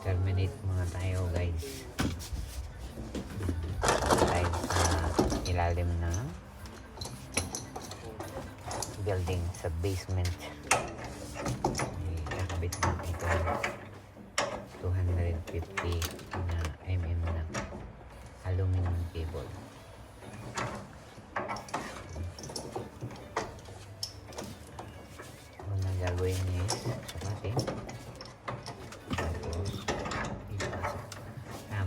terminate muna tayo guys dahil sa ilalim na building sa basement. Kakabit natin ito 250 na mm na aluminum cable. Una gagawin is sukatin, tapos ipasok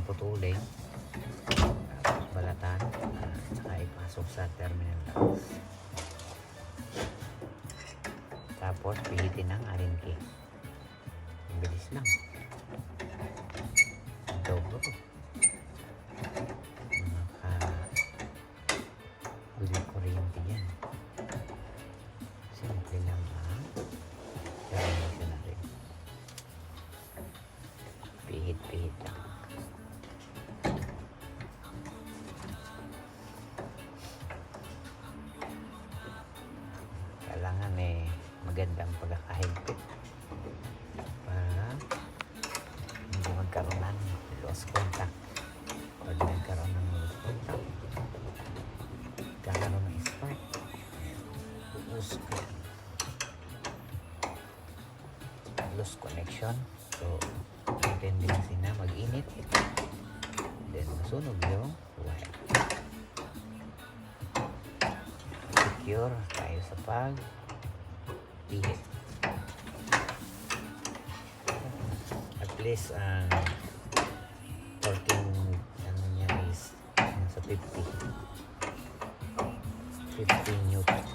putulin, tapos balatan, saka ipasok sa terminal box, tapos pihitin ng alinki. Bilis lang. Dobro bili kuryente yan. Simple lang gawin nito na rin. Pihit lang. Kailangan magandang pagkakahigpit para hindi magkaroon ng lost contact. Pag nagkaroon ng lost contact, kakaroon ng spark, lost connection. So ang tendency na mag-init, then masunog yung wire. Secure tayo sa pag-pihit. At least ang torquing ano niya is nasa 50 newton.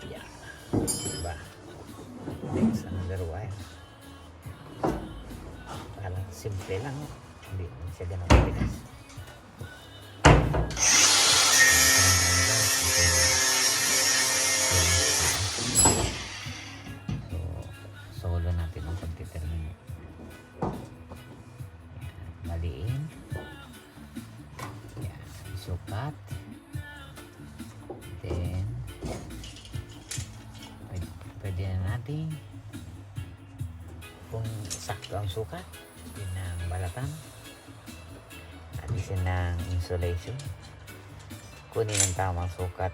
Yeah. Diba? Next, another wire. Parang simple lang. Hindi siya ganun matigas. Solo natin ang pagdetermine. Maliin. Yan. Sukat. Then pwede na natin kung sakto ang sukat, yun ang balatan, alisin ng insulation, kunin ang tamang sukat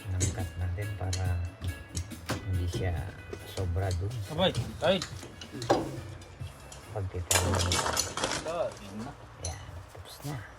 ng cut natin para hindi siya sobra dun sa pagtitawag. Yan, tapos na.